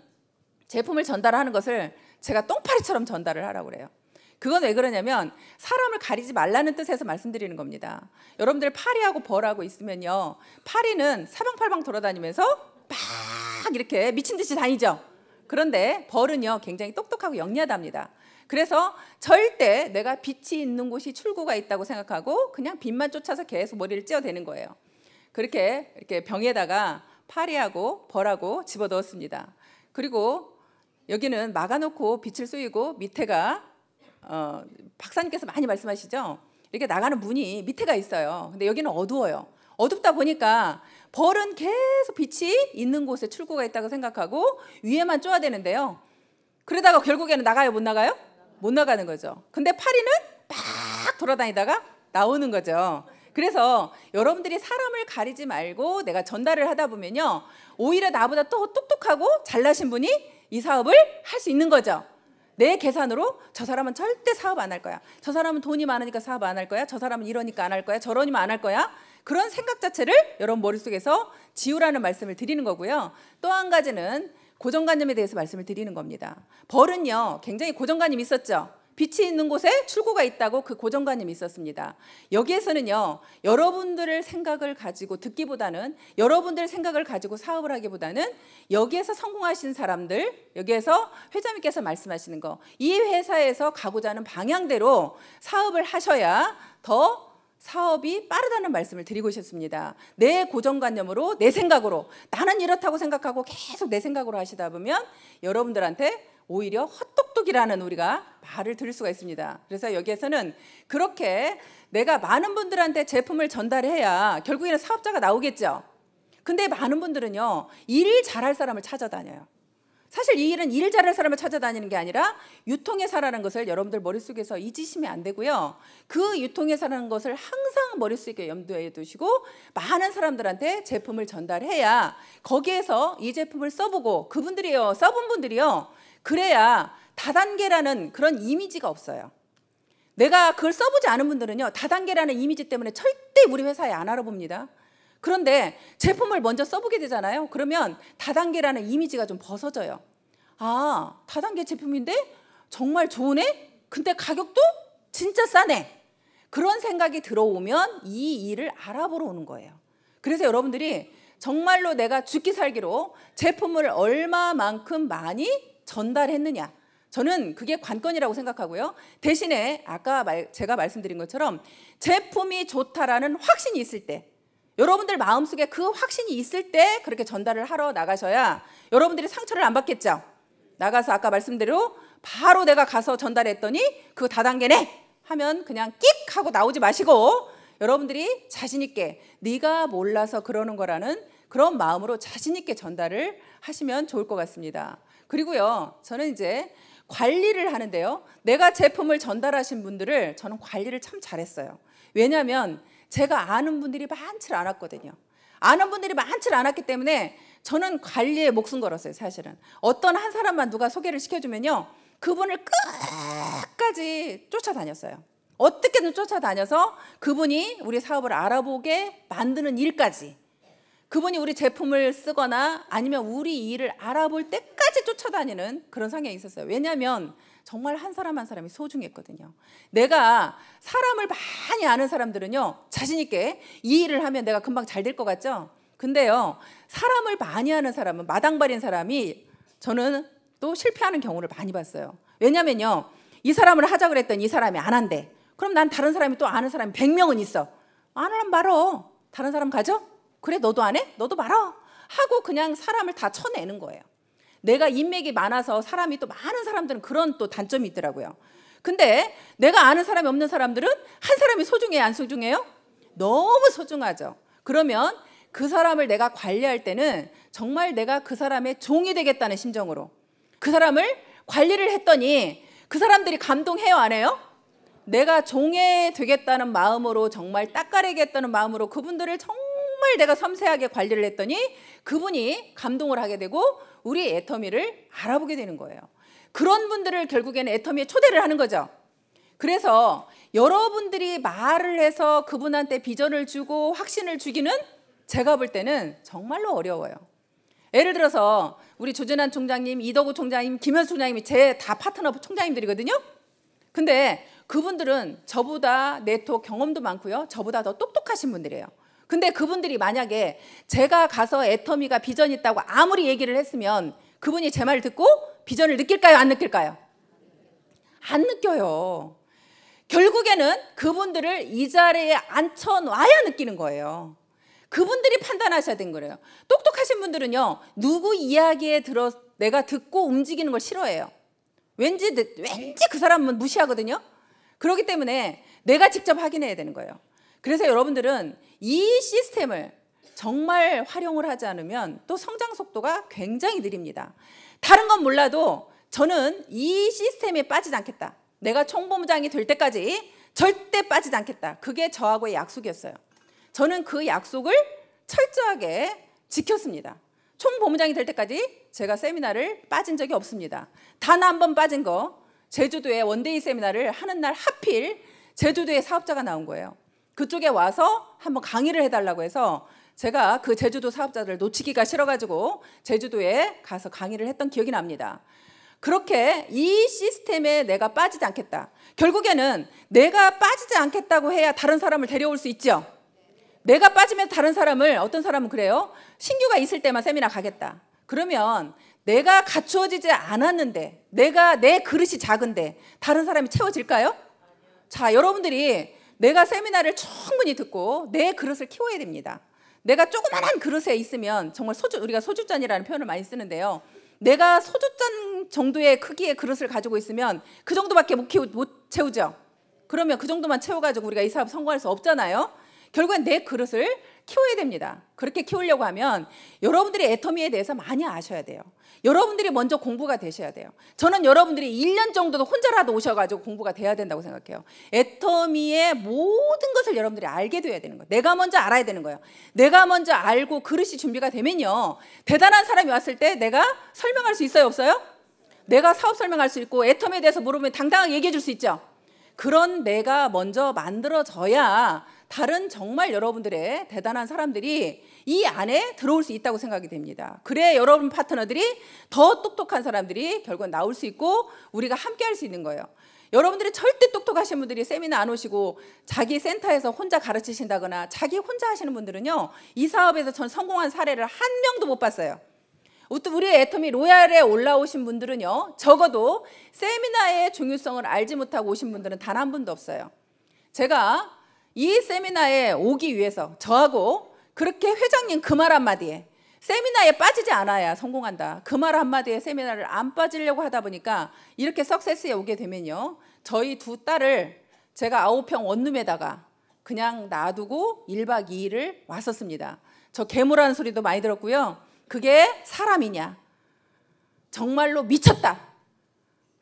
Speaker 1: 제품을 전달하는 것을 제가 똥파리처럼 전달을 하라고 그래요. 그건 왜 그러냐면 사람을 가리지 말라는 뜻에서 말씀드리는 겁니다. 여러분들 파리하고 벌하고 있으면요. 파리는 사방팔방 돌아다니면서 막 이렇게 미친 듯이 다니죠. 그런데 벌은요 굉장히 똑똑하고 영리하답니다. 그래서 절대 내가 빛이 있는 곳이 출구가 있다고 생각하고 그냥 빛만 쫓아서 계속 머리를 찧어대는 거예요. 그렇게 이렇게 병에다가 파리하고 벌하고 집어넣었습니다. 그리고 여기는 막아놓고 빛을 쏘이고 밑에가 박사님께서 많이 말씀하시죠. 이렇게 나가는 문이 밑에가 있어요. 근데 여기는 어두워요. 어둡다 보니까 벌은 계속 빛이 있는 곳에 출구가 있다고 생각하고 위에만 쪼아야 되는데요. 그러다가 결국에는 나가요, 못 나가요? 못 나가는 거죠. 근데 파리는 막 돌아다니다가 나오는 거죠. 그래서 여러분들이 사람을 가리지 말고 내가 전달을 하다 보면요. 오히려 나보다 또 똑똑하고 잘나신 분이 이 사업을 할 수 있는 거죠. 내 계산으로 저 사람은 절대 사업 안 할 거야. 저 사람은 돈이 많으니까 사업 안 할 거야. 저 사람은 이러니까 안 할 거야. 저러니까 안 할 거야. 그런 생각 자체를 여러분 머릿속에서 지우라는 말씀을 드리는 거고요. 또 한 가지는 고정관념에 대해서 말씀을 드리는 겁니다. 벌은요 굉장히 고정관념이 있었죠. 빛이 있는 곳에 출구가 있다고 그 고정관념이 있었습니다. 여기에서는요 여러분들의 생각을 가지고 듣기보다는 여러분들 생각을 가지고 사업을 하기보다는 여기에서 성공하신 사람들, 여기에서 회장님께서 말씀하시는 거, 이 회사에서 가고자 하는 방향대로 사업을 하셔야 더 사업이 빠르다는 말씀을 드리고 싶습니다. 내 고정관념으로 내 생각으로 나는 이렇다고 생각하고 계속 내 생각으로 하시다 보면 여러분들한테 오히려 헛똑똑이라는 우리가 말을 들을 수가 있습니다. 그래서 여기에서는 그렇게 내가 많은 분들한테 제품을 전달해야 결국에는 사업자가 나오겠죠. 근데 많은 분들은요 일 잘할 사람을 찾아다녀요. 사실 이 일은 일 잘할 사람을 찾아다니는 게 아니라 유통회사라는 것을 여러분들 머릿속에서 잊으시면 안 되고요. 그 유통회사라는 것을 항상 머릿속에 염두에 두시고 많은 사람들한테 제품을 전달해야 거기에서 이 제품을 써보고 그분들이요 써본 분들이요 그래야 다단계라는 그런 이미지가 없어요. 내가 그걸 써보지 않은 분들은요 다단계라는 이미지 때문에 절대 우리 회사에 안 알아봅니다. 그런데 제품을 먼저 써보게 되잖아요. 그러면 다단계라는 이미지가 좀 벗어져요. 아, 다단계 제품인데 정말 좋으네? 근데 가격도 진짜 싸네. 그런 생각이 들어오면 이 일을 알아보러 오는 거예요. 그래서 여러분들이 정말로 내가 죽기 살기로 제품을 얼마만큼 많이 전달했느냐, 저는 그게 관건이라고 생각하고요. 대신에 아까 제가 말씀드린 것처럼 제품이 좋다라는 확신이 있을 때, 여러분들 마음속에 그 확신이 있을 때 그렇게 전달을 하러 나가셔야 여러분들이 상처를 안 받겠죠. 나가서 아까 말씀대로 바로 내가 가서 전달했더니 그거 다단계네 하면 그냥 끽 하고 나오지 마시고 여러분들이 자신 있게 네가 몰라서 그러는 거라는 그런 마음으로 자신 있게 전달을 하시면 좋을 것 같습니다. 그리고요, 저는 이제 관리를 하는데요. 내가 제품을 전달하신 분들을 저는 관리를 참 잘했어요. 왜냐하면 제가 아는 분들이 많지 않았거든요. 아는 분들이 많지 않았기 때문에 저는 관리에 목숨 걸었어요. 사실은 어떤 한 사람만 누가 소개를 시켜주면요, 그분을 끝까지 쫓아다녔어요. 어떻게든 쫓아다녀서 그분이 우리 사업을 알아보게 만드는 일까지, 그분이 우리 제품을 쓰거나 아니면 우리 일을 알아볼 때까지 쫓아다니는 그런 상황이 있었어요. 왜냐하면 정말 한 사람 한 사람이 소중했거든요. 내가 사람을 많이 아는 사람들은요, 자신 있게 이 일을 하면 내가 금방 잘 될 것 같죠? 근데요, 사람을 많이 아는 사람은, 마당발인 사람이 저는 또 실패하는 경우를 많이 봤어요. 왜냐면요, 이 사람을 하자 그랬더니 이 사람이 안 한대. 그럼 난 다른 사람이 또 아는 사람이 100명은 있어. 안 하면 말어. 다른 사람 가져? 그래, 너도 안 해? 너도 말어. 하고 그냥 사람을 다 쳐내는 거예요. 내가 인맥이 많아서 사람이 또 많은 사람들은 그런 또 단점이 있더라고요. 근데 내가 아는 사람이 없는 사람들은 한 사람이 소중해요, 안 소중해요? 너무 소중하죠. 그러면 그 사람을 내가 관리할 때는 정말 내가 그 사람의 종이 되겠다는 심정으로 그 사람을 관리를 했더니 그 사람들이 감동해요, 안 해요? 내가 종이 되겠다는 마음으로, 정말 닦아내겠다는 마음으로 그분들을 정말 내가 섬세하게 관리를 했더니 그분이 감동을 하게 되고 우리 애터미를 알아보게 되는 거예요. 그런 분들을 결국에는 애터미에 초대를 하는 거죠. 그래서 여러분들이 말을 해서 그분한테 비전을 주고 확신을 주기는 제가 볼 때는 정말로 어려워요. 예를 들어서 우리 조전환 총장님, 이덕우 총장님, 김현수 총장님이 제 다 파트너 총장님들이거든요. 근데 그분들은 저보다 네트워크 경험도 많고요, 저보다 더 똑똑하신 분들이에요. 근데 그분들이 만약에 제가 가서 애터미가 비전이 있다고 아무리 얘기를 했으면 그분이 제 말을 듣고 비전을 느낄까요, 안 느낄까요? 안 느껴요. 결국에는 그분들을 이 자리에 앉혀놔야 느끼는 거예요. 그분들이 판단하셔야 되는 거예요. 똑똑하신 분들은요, 누구 이야기에 들어 내가 듣고 움직이는 걸 싫어해요. 왠지 그 사람은 무시하거든요. 그렇기 때문에 내가 직접 확인해야 되는 거예요. 그래서 여러분들은 이 시스템을 정말 활용을 하지 않으면 또 성장 속도가 굉장히 느립니다. 다른 건 몰라도 저는 이 시스템에 빠지지 않겠다. 내가 총본부장이 될 때까지 절대 빠지지 않겠다. 그게 저하고의 약속이었어요. 저는 그 약속을 철저하게 지켰습니다. 총본부장이 될 때까지 제가 세미나를 빠진 적이 없습니다. 단 한 번 빠진 거, 제주도에 원데이 세미나를 하는 날 하필 제주도에 사업자가 나온 거예요. 그쪽에 와서 한번 강의를 해달라고 해서 제가 그 제주도 사업자들을 놓치기가 싫어가지고 제주도에 가서 강의를 했던 기억이 납니다. 그렇게 이 시스템에 내가 빠지지 않겠다. 결국에는 내가 빠지지 않겠다고 해야 다른 사람을 데려올 수 있죠. 내가 빠지면 다른 사람을, 어떤 사람은 그래요. 신규가 있을 때만 세미나 가겠다. 그러면 내가 갖추어지지 않았는데, 내가 내 그릇이 작은데 다른 사람이 채워질까요? 자, 여러분들이 내가 세미나를 충분히 듣고 내 그릇을 키워야 됩니다. 내가 조그만한 그릇에 있으면 정말 우리가 소주잔이라는 표현을 많이 쓰는데요. 내가 소주잔 정도의 크기의 그릇을 가지고 있으면 그 정도밖에 못 채우죠. 그러면 그 정도만 채워가지고 우리가 이 사업 성공할 수 없잖아요. 결국엔 내 그릇을 키워야 됩니다. 그렇게 키우려고 하면 여러분들이 애터미에 대해서 많이 아셔야 돼요. 여러분들이 먼저 공부가 되셔야 돼요. 저는 여러분들이 1년 정도도 혼자라도 오셔가지고 공부가 돼야 된다고 생각해요. 애터미의 모든 것을 여러분들이 알게 돼야 되는 거예요. 내가 먼저 알아야 되는 거예요. 내가 먼저 알고 그릇이 준비가 되면요, 대단한 사람이 왔을 때 내가 설명할 수 있어요, 없어요? 내가 사업 설명할 수 있고 애터미에 대해서 물어보면 당당하게 얘기해 줄 수 있죠. 그런 내가 먼저 만들어져야 다른 정말 여러분들의 대단한 사람들이 이 안에 들어올 수 있다고 생각이 됩니다. 그래 여러분 파트너들이 더 똑똑한 사람들이 결국은 나올 수 있고 우리가 함께 할 수 있는 거예요. 여러분들이 절대 똑똑하신 분들이 세미나 안 오시고 자기 센터에서 혼자 가르치신다거나 자기 혼자 하시는 분들은요, 이 사업에서 전 성공한 사례를 한 명도 못 봤어요. 우리 애터미 로얄에 올라오신 분들은요, 적어도 세미나의 중요성을 알지 못하고 오신 분들은 단 한 분도 없어요. 제가 이 세미나에 오기 위해서 저하고 그렇게 회장님 그 말 한마디에 세미나에 빠지지 않아야 성공한다, 그 말 한마디에 세미나를 안 빠지려고 하다 보니까 이렇게 석세스에 오게 되면요, 저희 두 딸을 제가 9평 원룸에다가 그냥 놔두고 1박 2일을 왔었습니다. 저 괴물하는 소리도 많이 들었고요. 그게 사람이냐, 정말로 미쳤다,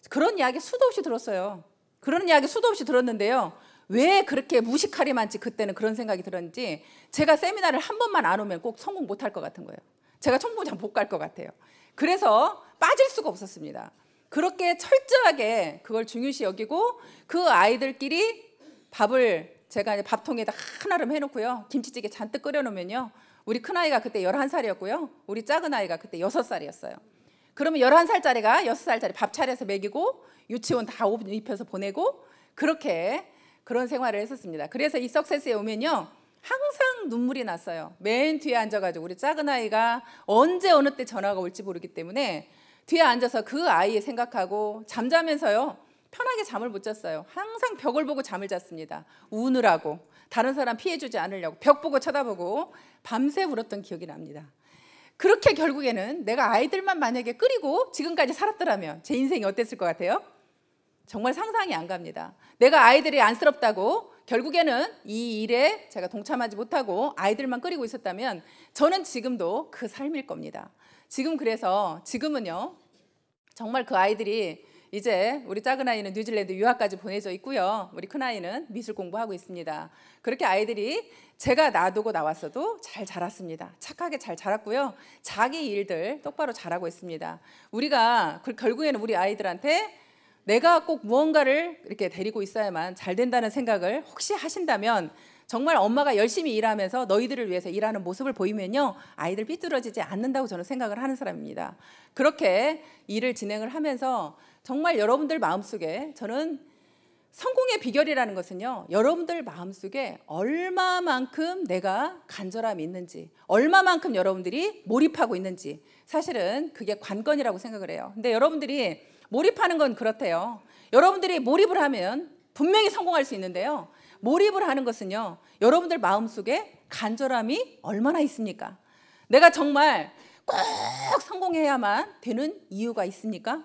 Speaker 1: 그런 이야기 수도 없이 들었어요. 그런 이야기 수도 없이 들었는데요, 왜 그렇게 무식하리만치 그때는 그런 생각이 들었는지 제가 세미나를 한 번만 안 오면 꼭 성공 못할 것 같은 거예요. 제가 청부장 못 갈 것 같아요. 그래서 빠질 수가 없었습니다. 그렇게 철저하게 그걸 중요시 여기고 그 아이들끼리 밥을 제가 이제 밥통에다 한아름 해놓고요. 김치찌개 잔뜩 끓여놓으면요. 우리 큰아이가 그때 11살이었고요. 우리 작은아이가 그때 6살이었어요. 그러면 11살짜리가 6살짜리 밥 차려서 먹이고 유치원 다 옷 입혀서 보내고 그렇게 그런 생활을 했었습니다. 그래서 이 석세스에 오면요. 항상 눈물이 났어요. 맨 뒤에 앉아가지고 우리 작은아이가 언제 어느 때 전화가 올지 모르기 때문에 뒤에 앉아서 그 아이의 생각하고 잠자면서요. 편하게 잠을 못 잤어요. 항상 벽을 보고 잠을 잤습니다. 우느라고 다른 사람 피해주지 않으려고 벽 보고 쳐다보고 밤새 울었던 기억이 납니다. 그렇게 결국에는 내가 아이들만 만약에 끓이고 지금까지 살았더라면 제 인생이 어땠을 것 같아요? 정말 상상이 안 갑니다. 내가 아이들이 안쓰럽다고 결국에는 이 일에 제가 동참하지 못하고 아이들만 끓이고 있었다면 저는 지금도 그 삶일 겁니다. 지금은요. 정말 그 아이들이 이제 우리 작은아이는 뉴질랜드 유학까지 보내져 있고요. 우리 큰아이는 미술 공부하고 있습니다. 그렇게 아이들이 제가 놔두고 나왔어도 잘 자랐습니다. 착하게 잘 자랐고요. 자기 일들 똑바로 잘하고 있습니다. 우리가 결국에는 우리 아이들한테 내가 꼭 무언가를 이렇게 데리고 있어야만 잘 된다는 생각을 혹시 하신다면 정말 엄마가 열심히 일하면서 너희들을 위해서 일하는 모습을 보이면요. 아이들 삐뚤어지지 않는다고 저는 생각을 하는 사람입니다. 그렇게 일을 진행을 하면서 정말 여러분들 마음속에 저는 성공의 비결이라는 것은요. 여러분들 마음속에 얼마만큼 내가 간절함이 있는지 얼마만큼 여러분들이 몰입하고 있는지 사실은 그게 관건이라고 생각을 해요. 근데 여러분들이 몰입하는 건 그렇대요. 여러분들이 몰입을 하면 분명히 성공할 수 있는데요. 몰입을 하는 것은요. 여러분들 마음속에 간절함이 얼마나 있습니까? 내가 정말 꼭 성공해야만 되는 이유가 있습니까?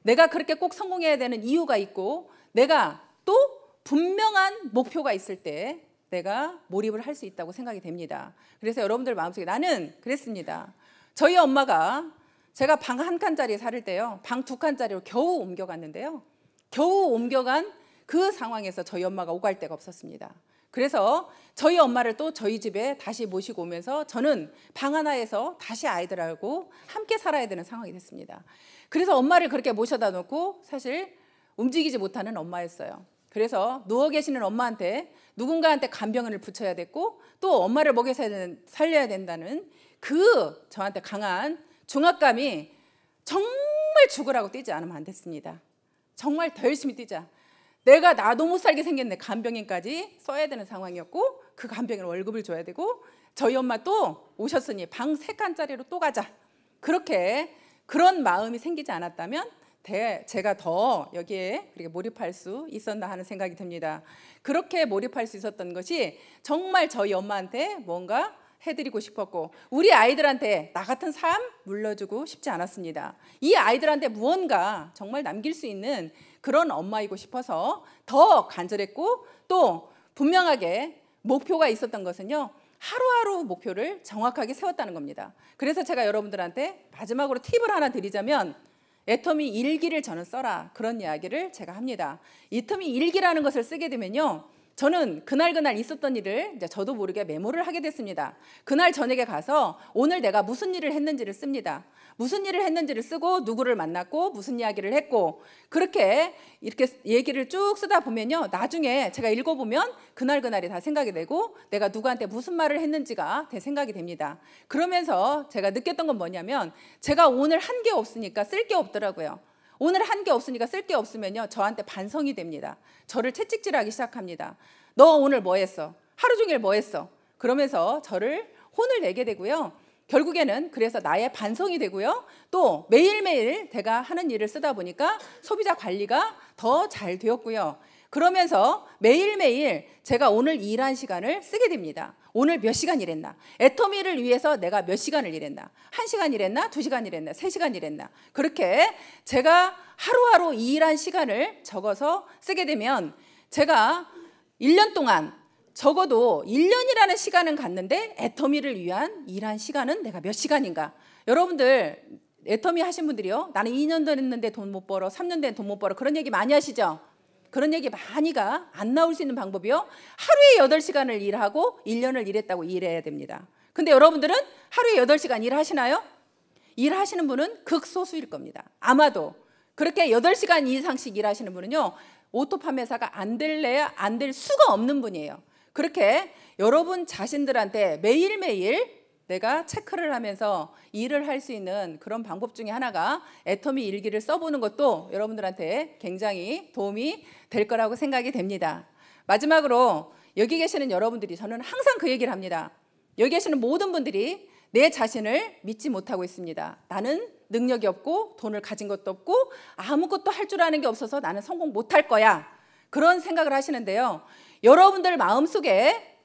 Speaker 1: 내가 그렇게 꼭 성공해야 되는 이유가 있고 내가 또 분명한 목표가 있을 때 내가 몰입을 할 수 있다고 생각이 됩니다. 그래서 여러분들 마음속에 나는 그랬습니다. 저희 엄마가 제가 방 한 칸짜리 살을 때요. 방 2칸짜리로 겨우 옮겨갔는데요. 겨우 옮겨간 그 상황에서 저희 엄마가 오갈 데가 없었습니다. 그래서 저희 엄마를 또 저희 집에 다시 모시고 오면서 저는 방 하나에서 다시 아이들하고 함께 살아야 되는 상황이 됐습니다. 그래서 엄마를 그렇게 모셔다 놓고 사실 움직이지 못하는 엄마였어요. 그래서 누워 계시는 엄마한테 누군가한테 간병을 붙여야 됐고 또 엄마를 먹여 살려야 된다는 그 저한테 강한 중압감이 정말 죽으라고 뛰지 않으면 안 됐습니다. 정말 더 열심히 뛰자. 내가 나도 못 살게 생겼네. 간병인까지 써야 되는 상황이었고 그 간병인 월급을 줘야 되고 저희 엄마 또 오셨으니 방 3칸짜리로 또 가자. 그렇게 그런 마음이 생기지 않았다면 제가 더 여기에 그렇게 몰입할 수 있었나 하는 생각이 듭니다. 그렇게 몰입할 수 있었던 것이 정말 저희 엄마한테 뭔가 해드리고 싶었고 우리 아이들한테 나 같은 삶 물려주고 싶지 않았습니다. 이 아이들한테 무언가 정말 남길 수 있는 그런 엄마이고 싶어서 더 간절했고 또 분명하게 목표가 있었던 것은요. 하루하루 목표를 정확하게 세웠다는 겁니다. 그래서 제가 여러분들한테 마지막으로 팁을 하나 드리자면 애터미 일기를 저는 써라 그런 이야기를 제가 합니다. 애터미 일기라는 것을 쓰게 되면요. 저는 그날 있었던 일을 이제 저도 모르게 메모를 하게 됐습니다. 그날 저녁에 가서 오늘 내가 무슨 일을 했는지를 씁니다. 무슨 일을 했는지를 쓰고 누구를 만났고 무슨 이야기를 했고 그렇게 이렇게 얘기를 쭉 쓰다 보면요. 나중에 제가 읽어보면 그날이 다 생각이 되고 내가 누구한테 무슨 말을 했는지가 생각이 됩니다. 그러면서 제가 느꼈던 건 뭐냐면 제가 오늘 한 게 없으니까 쓸 게 없더라고요. 오늘 한 게 없으니까 쓸 게 없으면요. 저한테 반성이 됩니다. 저를 채찍질하기 시작합니다. 너 오늘 뭐 했어? 하루 종일 뭐 했어? 그러면서 저를 혼을 내게 되고요. 결국에는 그래서 나의 반성이 되고요. 또 매일매일 제가 하는 일을 쓰다 보니까 소비자 관리가 더 잘 되었고요. 그러면서 매일매일 제가 오늘 일한 시간을 쓰게 됩니다. 오늘 몇 시간 일했나? 애터미를 위해서 내가 몇 시간을 일했나? 1시간 일했나? 2시간 일했나? 3시간 일했나? 그렇게 제가 하루하루 일한 시간을 적어서 쓰게 되면 제가 1년 동안 적어도 1년이라는 시간은 갔는데 애터미를 위한 일한 시간은 내가 몇 시간인가? 여러분들 애터미 하신 분들이요. 나는 2년 됐는데 돈 못 벌어. 3년 된 돈 못 벌어. 그런 얘기 많이 하시죠? 그런 얘기 많이가 안 나올 수 있는 방법이요. 하루에 8시간을 일하고 1년을 일했다고 일해야 됩니다. 근데 여러분들은 하루에 8시간 일하시나요? 일하시는 분은 극소수일 겁니다. 아마도 그렇게 8시간 이상씩 일하시는 분은요, 오토 판매사가 안 될래야 안 될 수가 없는 분이에요. 그렇게 여러분 자신들한테 매일매일 내가 체크를 하면서 일을 할 수 있는 그런 방법 중에 하나가 애터미 일기를 써보는 것도 여러분들한테 굉장히 도움이 될 거라고 생각이 됩니다. 마지막으로 여기 계시는 여러분들이, 저는 항상 그 얘기를 합니다. 여기 계시는 모든 분들이 내 자신을 믿지 못하고 있습니다. 나는 능력이 없고 돈을 가진 것도 없고 아무것도 할 줄 아는 게 없어서 나는 성공 못할 거야. 그런 생각을 하시는데요. 여러분들 마음속에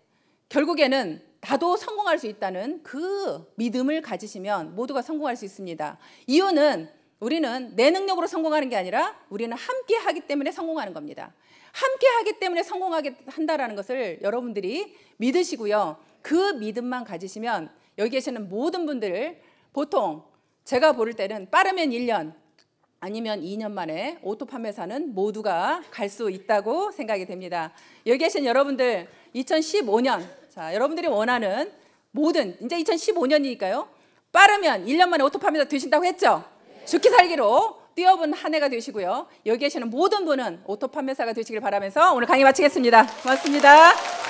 Speaker 1: 결국에는 나도 성공할 수 있다는 그 믿음을 가지시면 모두가 성공할 수 있습니다. 이유는 우리는 내 능력으로 성공하는 게 아니라 우리는 함께 하기 때문에 성공하는 겁니다. 함께 하기 때문에 성공하게 한다라는 것을 여러분들이 믿으시고요. 그 믿음만 가지시면 여기 계시는 모든 분들, 보통 제가 볼 때는 빠르면 1년 아니면 2년 만에 오토 판매사는 모두가 갈 수 있다고 생각이 됩니다. 여기 계신 여러분들 2015년, 자, 여러분들이 원하는 모든, 이제 2015년이니까요. 빠르면 1년 만에 오토 판매사 되신다고 했죠? 죽기 살기로 뛰어본 한 해가 되시고요. 여기 계시는 모든 분은 오토 판매사가 되시길 바라면서 오늘 강의 마치겠습니다. 고맙습니다.